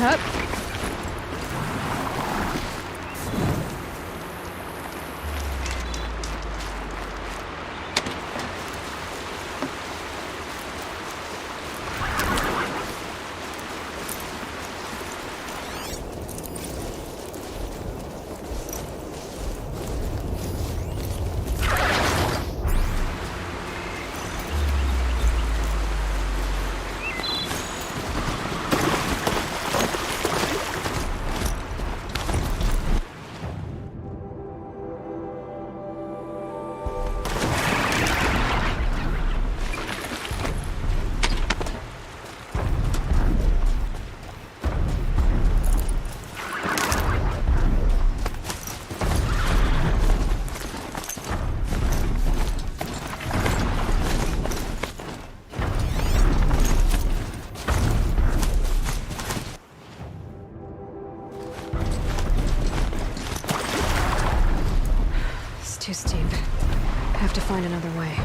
Hup. Too steep. Have to find another way.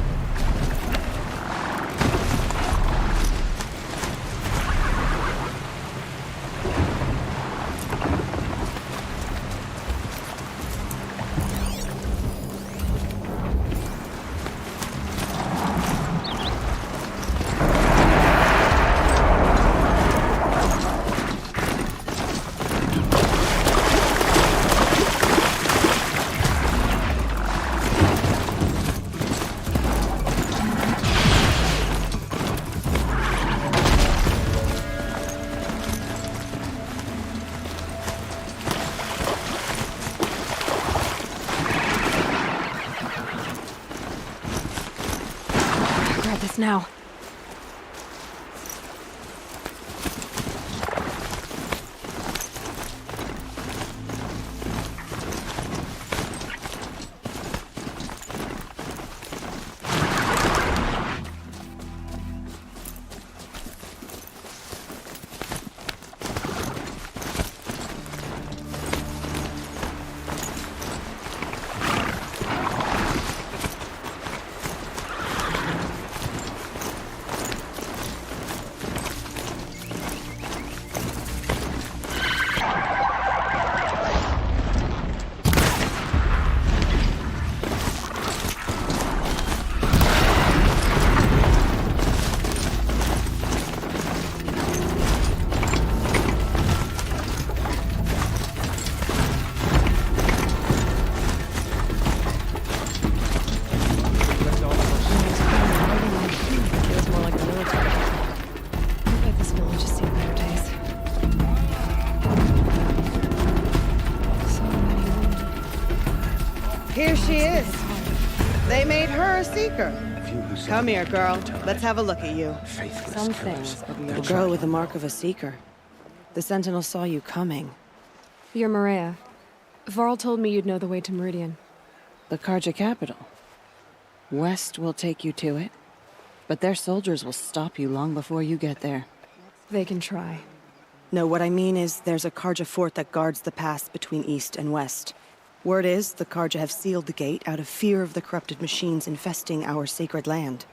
Grab this now. Here she is. They made her a seeker. Come here, girl. Let's have a look at you. Some things are The beyond. girl with the mark of a seeker. The Sentinel saw you coming. You're Maria. Varl told me you'd know the way to Meridian. The Karja capital. West will take you to it, but their soldiers will stop you long before you get there. They can try. No, what I mean is there's a Karja fort that guards the pass between East and West. Word is, the Karja have sealed the gate out of fear of the corrupted machines infesting our sacred land.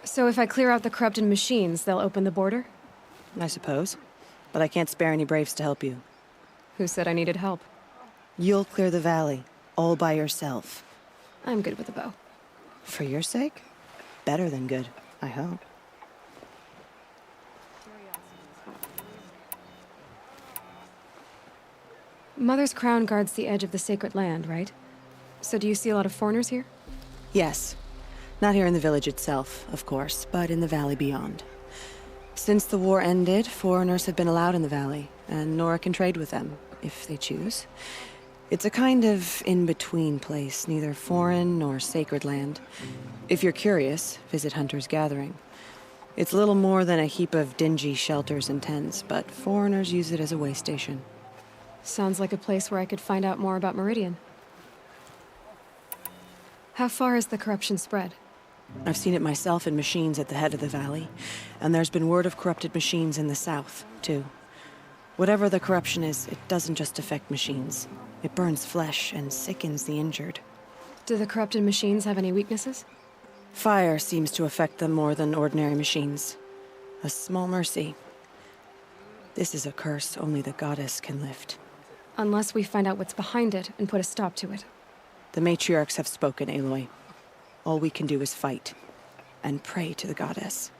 So if I clear out the corrupted machines, they'll open the border? I suppose. But I can't spare any braves to help you. Who said I needed help? You'll clear the valley, all by yourself. I'm good with a bow. For your sake? Better than good, I hope. Mother's crown guards the edge of the sacred land, right? So do you see a lot of foreigners here? Yes. Not here in the village itself, of course, but in the valley beyond. Since the war ended, foreigners have been allowed in the valley, and Nora can trade with them, if they choose. It's a kind of in-between place, neither foreign nor sacred land. If you're curious, visit Hunter's Gathering. It's little more than a heap of dingy shelters and tents, but foreigners use it as a way station. Sounds like a place where I could find out more about Meridian. How far has the corruption spread? I've seen it myself in machines at the head of the valley, and there's been word of corrupted machines in the south, too. Whatever the corruption is, it doesn't just affect machines. It burns flesh and sickens the injured. Do the corrupted machines have any weaknesses? Fire seems to affect them more than ordinary machines. A small mercy. This is a curse only the goddess can lift. Unless we find out what's behind it and put a stop to it. The matriarchs have spoken, Aloy. All we can do is fight. And pray to the goddess.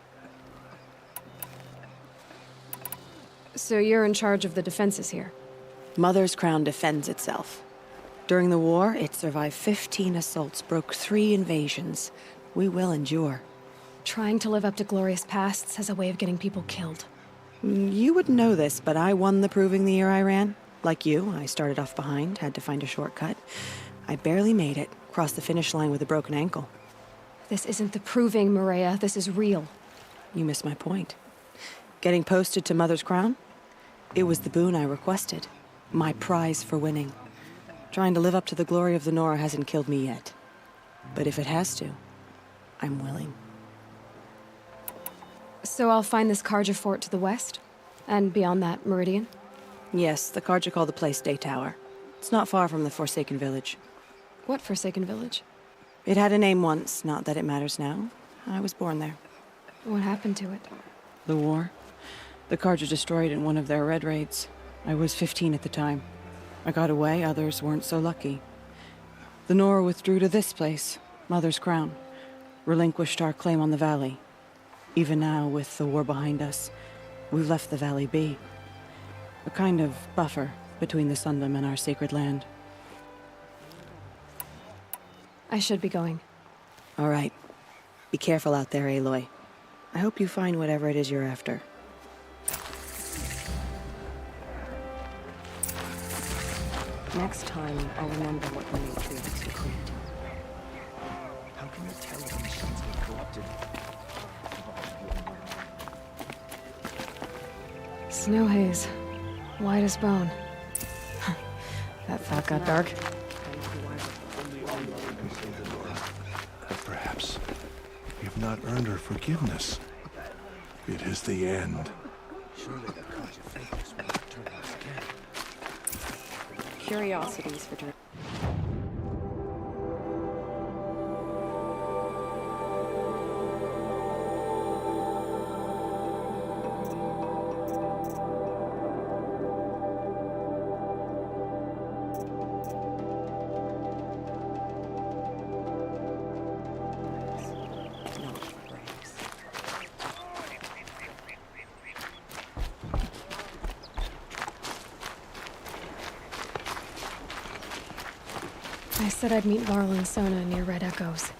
So you're in charge of the defenses here? Mother's crown defends itself. During the war, it survived 15 assaults, broke 3 invasions. We will endure. Trying to live up to glorious pasts has a way of getting people killed. You wouldn't know this, but I won the proving the year I ran. Like you, I started off behind, had to find a shortcut. I barely made it, crossed the finish line with a broken ankle. This isn't the proving, Maria. This is real. You missed my point. Getting posted to Mother's crown? It was the boon I requested. My prize for winning. Trying to live up to the glory of the Nora hasn't killed me yet. But if it has to, I'm willing. So I'll find this Karja fort to the west? And beyond that, Meridian? Yes, the Karja call the place Day Tower. It's not far from the Forsaken Village. What Forsaken Village? It had a name once, not that it matters now. I was born there. What happened to it? The war. The Karja destroyed in one of their red raids. I was 15 at the time. I got away, others weren't so lucky. The Nora withdrew to this place, Mother's Crown. Relinquished our claim on the valley. Even now, with the war behind us, we've left the valley be. A kind of buffer between the Sundom and our sacred land. I should be going. All right. Be careful out there, Aloy. I hope you find whatever it is you're after. Next time, I'll remember what the matriarchs decreed. How can you tell if machines get corrupted? Snow haze. White as bone. That thought got dark. Perhaps we have not earned her forgiveness. It is the end. Surely the Karja faithless will not turn us again. Curiosities return. I said I'd meet Varl and Sona near Red Echoes.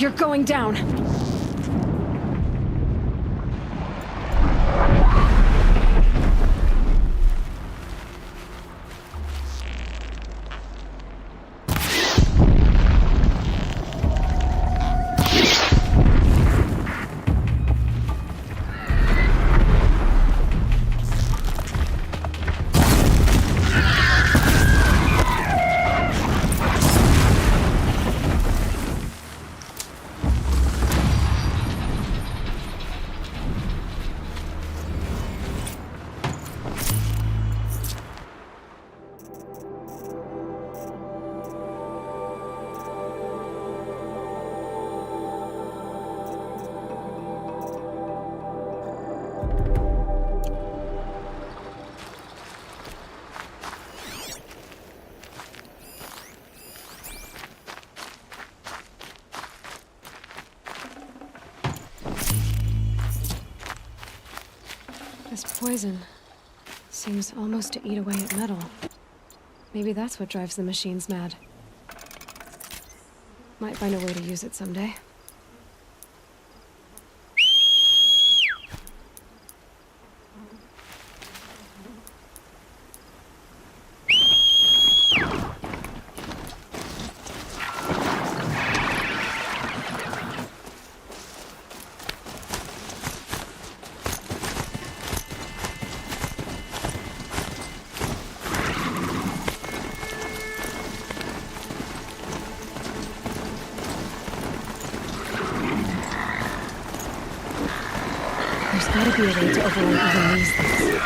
You're going down! This poison seems almost to eat away at metal. Maybe that's what drives the machines mad. Might find a way to use it someday. There's gotta be a way to override even these things.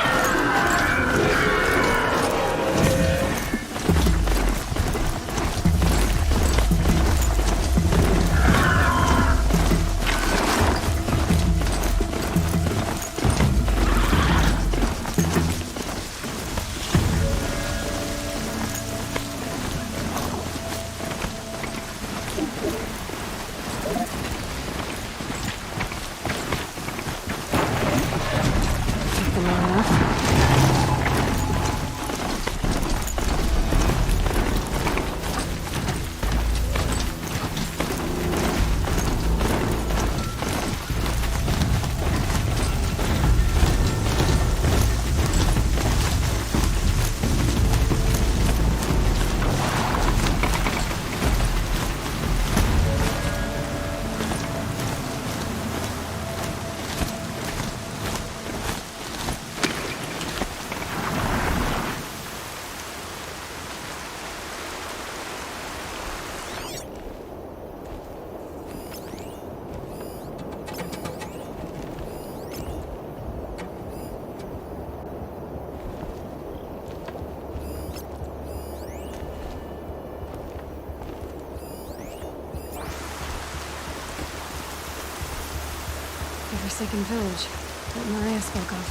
The Forsaken Village that Maria spoke of.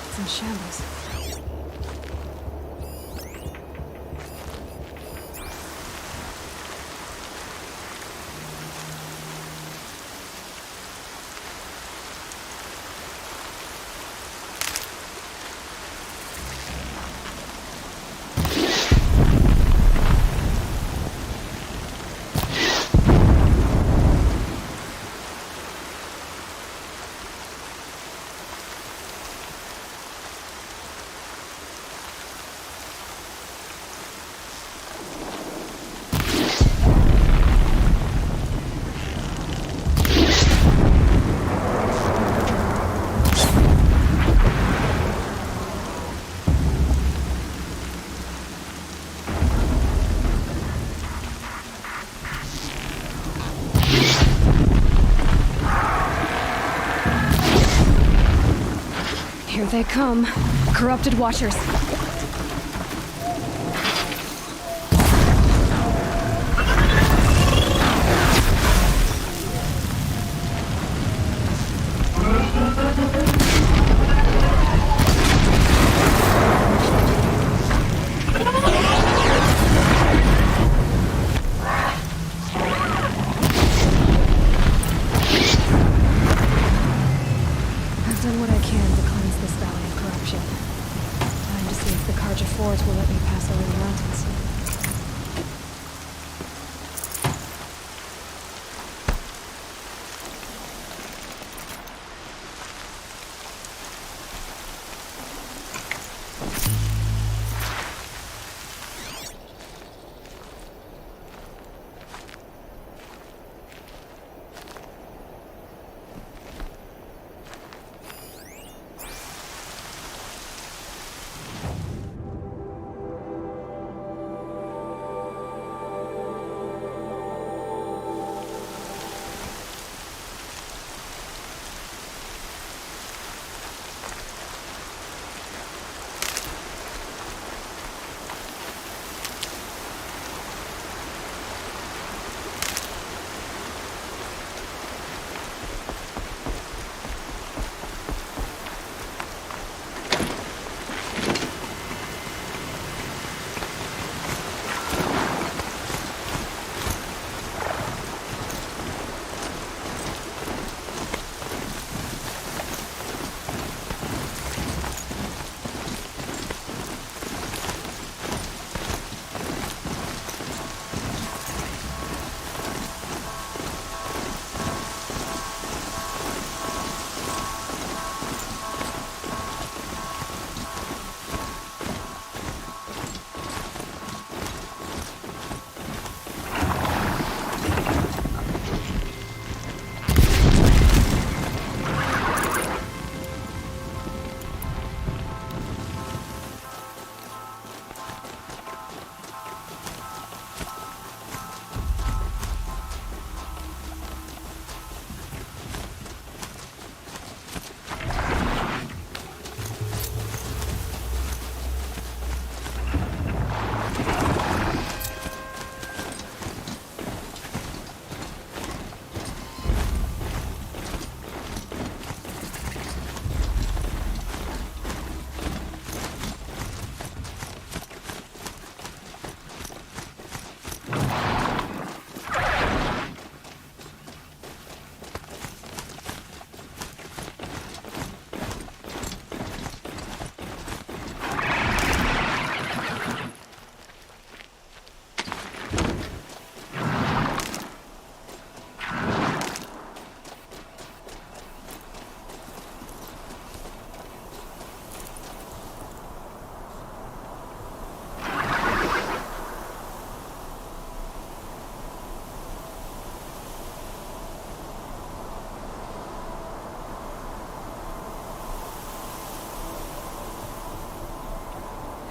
It's in shambles. Here they come. Corrupted Watchers. I've done what I can to cleanse this valley of corruption. Time to see if the Carja Forge will let me pass over the mountains.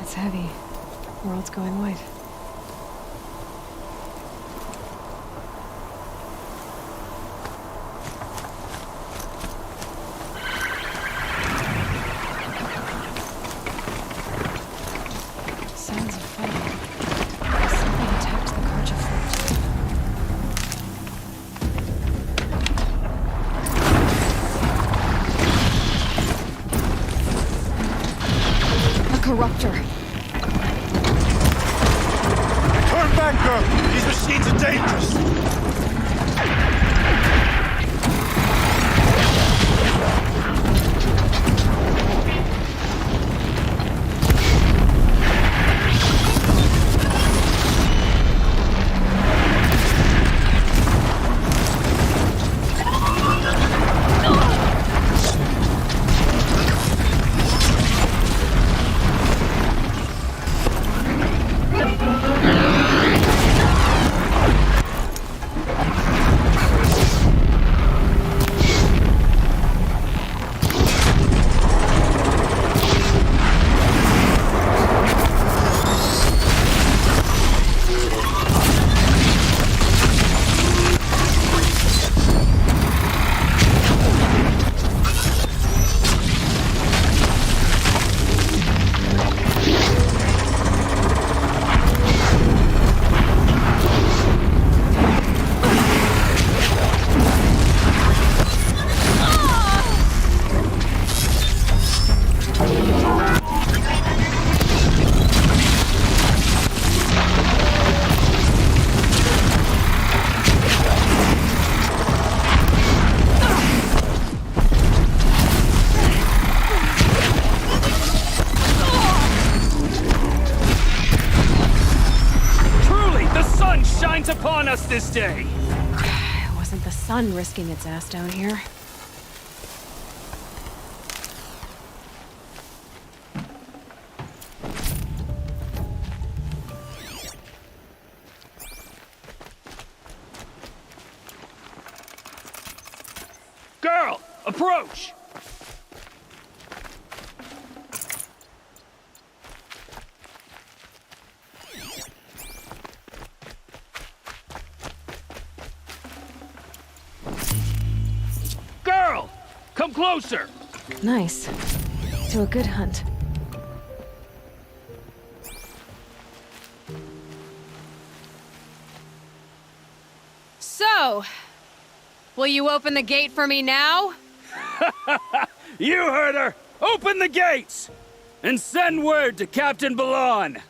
It's heavy. World's going white. Sounds of fighting. Something attacked the Karja fort. A corruptor. Turn back, girl! These machines are dangerous! Upon us this day! It wasn't the sun risking its ass down here. Girl, approach! Girl, come closer! Nice. To a good hunt. So, will you open the gate for me now? You heard her! Open the gates! And send word to Captain Balan!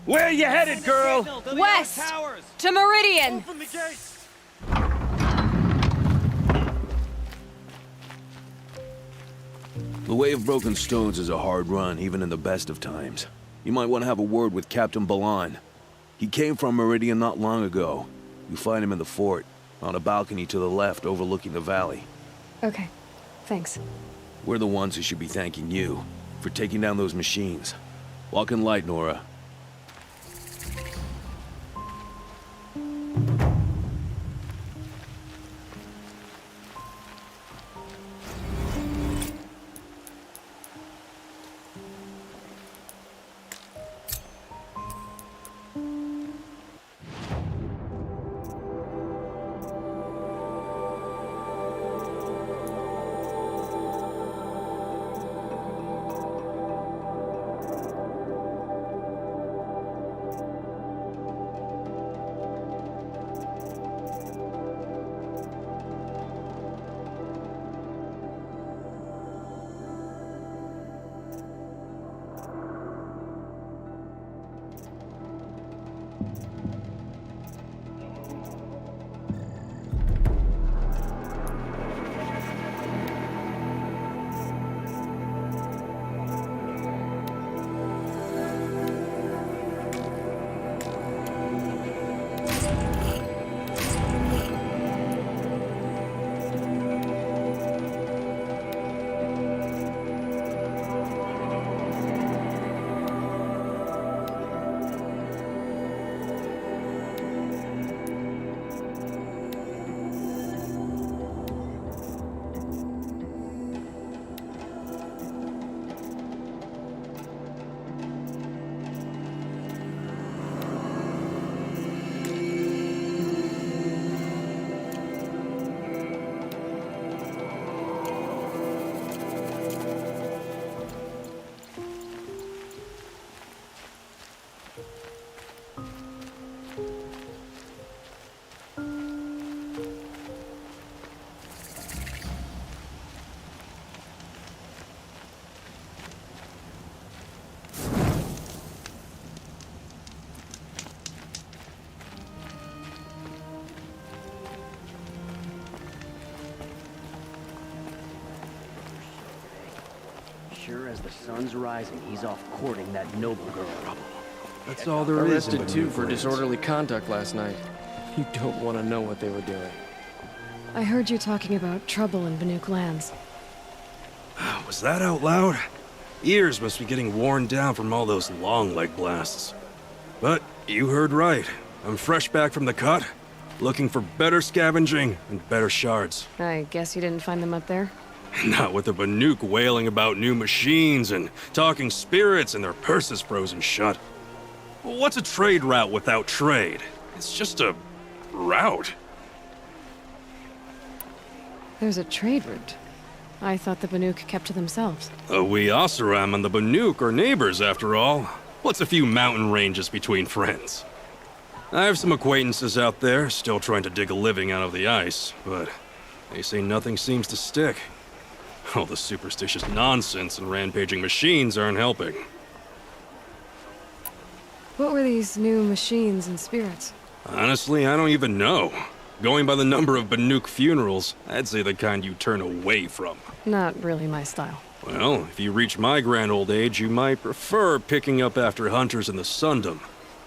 Where you headed, girl? West! To Meridian! Open the gates! The Way of Broken Stones is a hard run, even in the best of times. You might want to have a word with Captain Balan. He came from Meridian not long ago. You find him in the fort, on a balcony to the left overlooking the valley. Okay, thanks. We're the ones who should be thanking you for taking down those machines. Walk in light, Nora. As the sun's rising, he's off courting that noble girl. That's all there is in Arrested too Banuk for lands. disorderly conduct last night. You don't want to know what they were doing. I heard you talking about trouble in Banuk lands. Was that out loud? Ears must be getting worn down from all those long leg blasts. But you heard right. I'm fresh back from the cut, looking for better scavenging and better shards. I guess you didn't find them up there? Not with the Banuk wailing about new machines and talking spirits and their purses frozen shut. What's a trade route without trade? It's just a route. There's a trade route. I thought the Banuk kept to themselves. We Oseram and the Banuk are neighbors, after all. What's a few mountain ranges between friends? I have some acquaintances out there, still trying to dig a living out of the ice, but they say nothing seems to stick. All the superstitious nonsense and rampaging machines aren't helping. What were these new machines and spirits? Honestly, I don't even know. Going by the number of Banuk funerals, I'd say the kind you turn away from. Not really my style. Well, if you reach my grand old age, you might prefer picking up after hunters in the Sundom.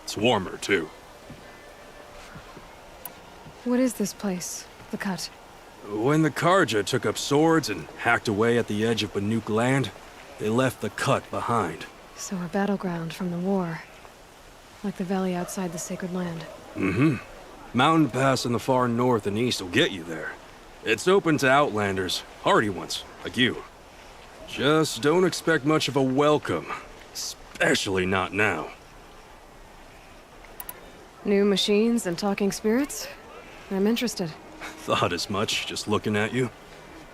It's warmer, too. What is this place? The Cut? When the Karja took up swords and hacked away at the edge of Banuk land, they left the Cut behind. So a battleground from the war. Like the valley outside the Sacred Land. Mm-hmm. Mountain Pass in the far north and east will get you there. It's open to outlanders, hardy ones, like you. Just don't expect much of a welcome, especially not now. New machines and talking spirits? I'm interested. Thought as much, just looking at you.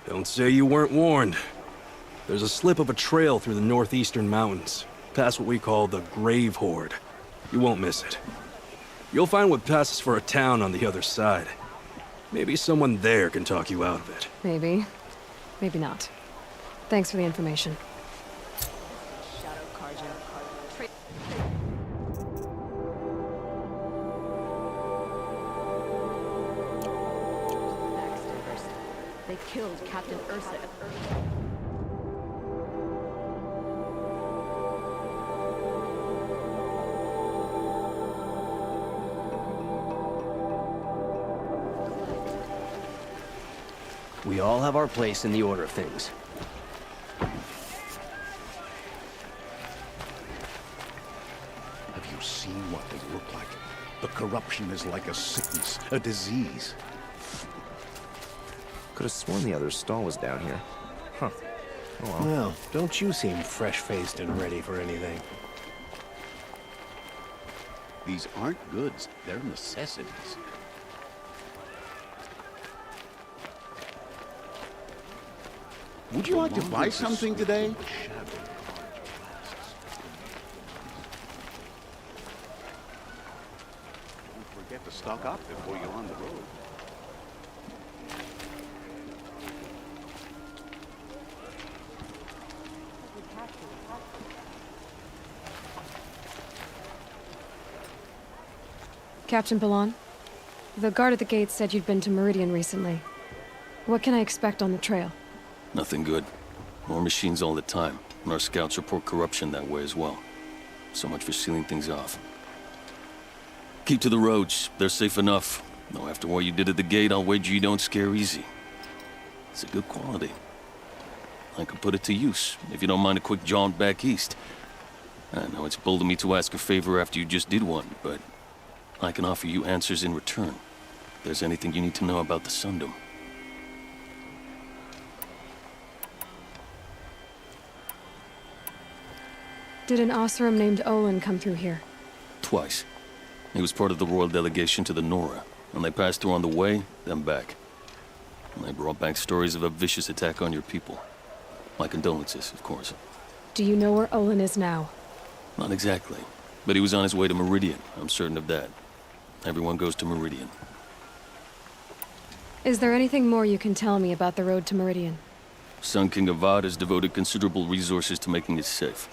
Don't say you weren't warned. There's a slip of a trail through the northeastern mountains, past what we call the Grave Horde. You won't miss it. You'll find what passes for a town on the other side. Maybe someone there can talk you out of it. Maybe. Maybe not. Thanks for the information. They killed Captain Ursa. We all have our place in the order of things. Have you seen what they look like? The corruption is like a sickness, a disease. Could have sworn the other stall was down here. Huh. Oh well. Well, don't you seem fresh-faced and ready for anything. These aren't goods, they're necessities. Would you like to buy something today? Don't forget to stock up before you're on the road. Captain Ballon? The guard at the gate said you'd been to Meridian recently. What can I expect on the trail? Nothing good. More machines all the time, and our scouts report corruption that way as well. So much for sealing things off. Keep to the roads. They're safe enough. Though after what you did at the gate, I'll wager you don't scare easy. It's a good quality. I could put it to use, if you don't mind a quick jaunt back east. I know it's bold of me to ask a favor after you just did one, but I can offer you answers in return. If there's anything you need to know about the Sundom. Did an Oseram named Olin come through here? Twice. He was part of the royal delegation to the Nora, and they passed through on the way, then back. And they brought back stories of a vicious attack on your people. My condolences, of course. Do you know where Olin is now? Not exactly, but he was on his way to Meridian, I'm certain of that. Everyone goes to Meridian. Is there anything more you can tell me about the road to Meridian? Sun King Avad has devoted considerable resources to making it safe.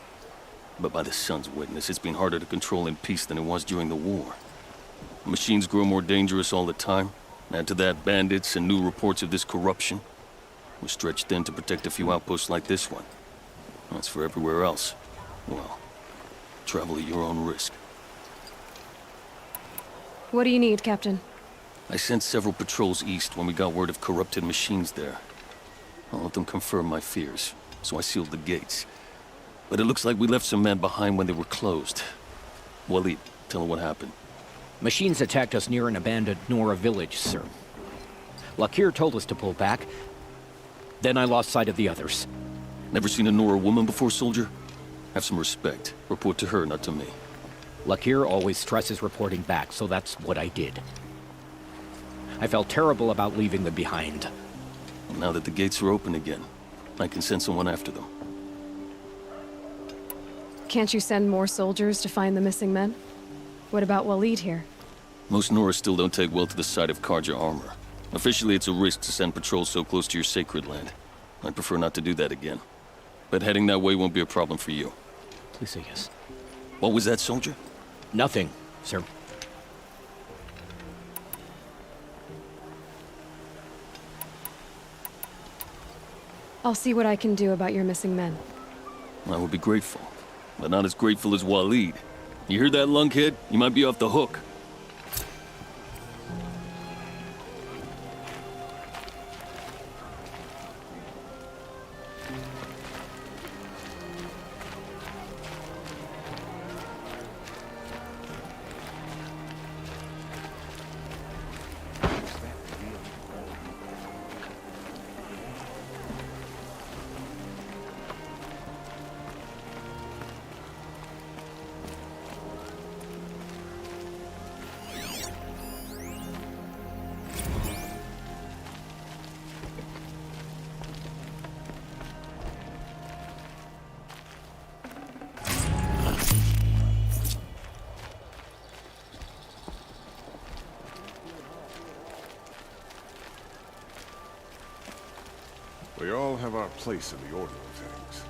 But by the Sun's witness, it's been harder to control in peace than it was during the war. Machines grow more dangerous all the time. Add to that bandits and new reports of this corruption. We're stretched thin to protect a few outposts like this one. As for everywhere else, well, travel at your own risk. What do you need, Captain? I sent several patrols east when we got word of corrupted machines there. All of them confirmed my fears, so I sealed the gates. But it looks like we left some men behind when they were closed. Waleed, tell them what happened. Machines attacked us near an abandoned Nora village, sir. Lakir told us to pull back. Then I lost sight of the others. Never seen a Nora woman before, soldier? Have some respect. Report to her, not to me. Lakir always stresses reporting back, so that's what I did. I felt terrible about leaving them behind. Well, now that the gates are open again, I can send someone after them. Can't you send more soldiers to find the missing men? What about Waleed here? Most Nora still don't take well to the sight of Karja armor. Officially, it's a risk to send patrols so close to your sacred land. I'd prefer not to do that again. But heading that way won't be a problem for you. Please say yes. What was that, soldier? Nothing, sir. I'll see what I can do about your missing men. I would be grateful, but not as grateful as Waleed. You hear that, lunkhead? You might be off the hook. We all have our place in the order of things.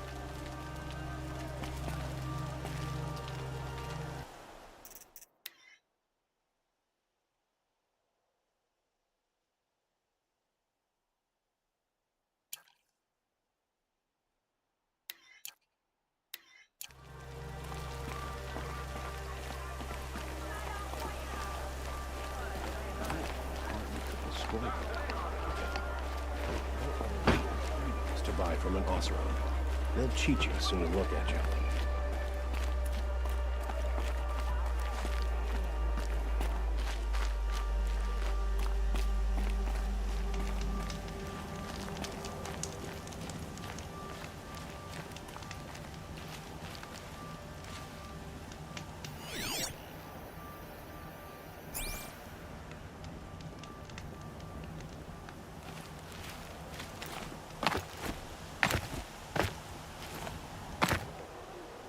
To buy from an Osram. They'll cheat you as soon as look at you.